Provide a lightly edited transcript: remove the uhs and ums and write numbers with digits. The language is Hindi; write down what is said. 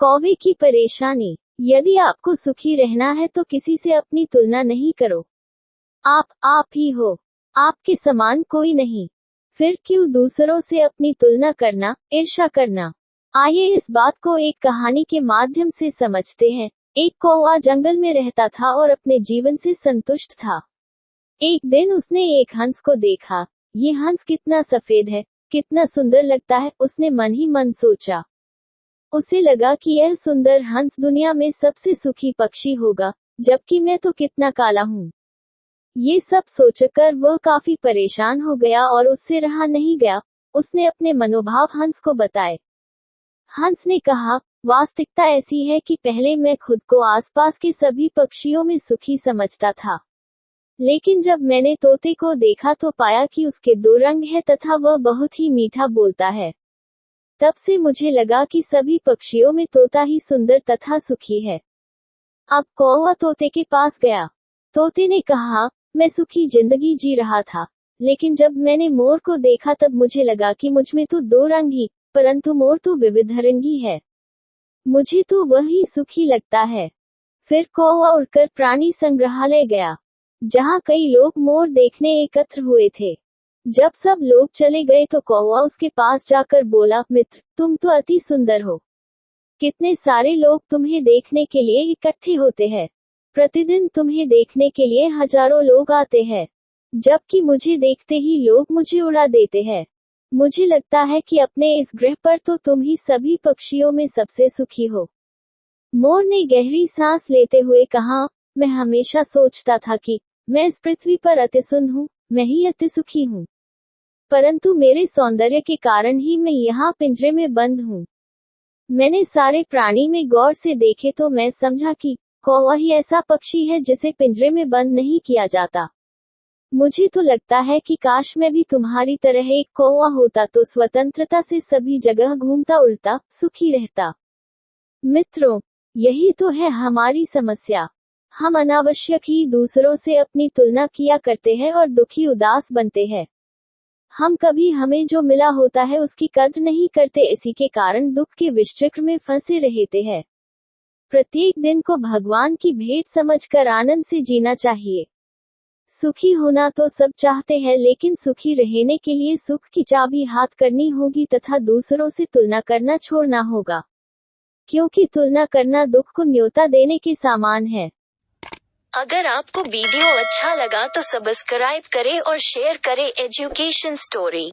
कौवे की परेशानी। यदि आपको सुखी रहना है तो किसी से अपनी तुलना नहीं करो। आप ही हो। आपके समान कोई नहीं। फिर क्यों दूसरों से अपनी तुलना करना, ईर्ष्या करना। आइए इस बात को एक कहानी के माध्यम से समझते हैं। एक कौवा जंगल में रहता था और अपने जीवन से संतुष्ट था। एक दिन उसने एक हंस को देखा। ये हंस कितना सफेद है, कितना सुंदर लगता है, उसने मन ही मन सोचा। उसे लगा कि यह सुंदर हंस दुनिया में सबसे सुखी पक्षी होगा, जबकि मैं तो कितना काला हूँ। ये सब सोचकर वह काफी परेशान हो गया और उससे रहा नहीं गया। उसने अपने मनोभाव हंस को बताए। हंस ने कहा, वास्तविकता ऐसी है कि पहले मैं खुद को आसपास के सभी पक्षियों में सुखी समझता था, लेकिन जब मैंने तोते को देखा तो पाया कि उसके दो रंग हैं तथा वह बहुत ही मीठा बोलता है। तब से मुझे लगा कि सभी पक्षियों में तोता ही सुंदर तथा सुखी है। अब कौवा तोते के पास गया। तोते ने कहा, मैं सुखी जिंदगी जी रहा था, लेकिन जब मैंने मोर को देखा तब मुझे लगा कि मुझ में तो दो रंग ही, परंतु मोर तो विविध रंगी है। मुझे तो वही सुखी लगता है। फिर कौवा उड़कर प्राणी संग्रहालय गया, जहाँ कई लोग मोर देखने एकत्र हुए थे। जब सब लोग चले गए तो कौवा उसके पास जाकर बोला, मित्र, तुम तो अति सुंदर हो। कितने सारे लोग तुम्हें देखने के लिए इकट्ठे होते हैं। प्रतिदिन तुम्हें देखने के लिए हजारों लोग आते हैं, जबकि मुझे देखते ही लोग मुझे उड़ा देते हैं। मुझे लगता है कि अपने इस ग्रह पर तो तुम ही सभी पक्षियों में सबसे सुखी हो। मोर ने गहरी सांस लेते हुए कहा, मैं हमेशा सोचता था कि मैं इस पृथ्वी पर अति सुंदर हूँ, मैं ही अति सुखी हूँ, परंतु मेरे सौंदर्य के कारण ही मैं यहाँ पिंजरे में बंद हूँ। मैंने सारे प्राणी में गौर से देखे तो मैं समझा कि कौवा ही ऐसा पक्षी है जिसे पिंजरे में बंद नहीं किया जाता। मुझे तो लगता है कि काश मैं भी तुम्हारी तरह एक कौवा होता तो स्वतंत्रता से सभी जगह घूमता उड़ता, सुखी रहता। मित्रों, यही तो है हमारी समस्या। हम अनावश्यक ही दूसरों से अपनी तुलना किया करते हैं और दुखी उदास बनते हैं। हम कभी हमें जो मिला होता है उसकी कद्र नहीं करते, इसी के कारण दुख के विषचक्र में फंसे रहते हैं। प्रत्येक दिन को भगवान की भेंट समझकर आनंद से जीना चाहिए। सुखी होना तो सब चाहते हैं, लेकिन सुखी रहने के लिए सुख की चाबी हाथ करनी होगी तथा दूसरों से तुलना करना छोड़ना होगा, क्योंकि तुलना करना दुख को न्योता देने के समान है। अगर आपको वीडियो अच्छा लगा तो सब्सक्राइब करें और शेयर करें एजुकेशन स्टोरी।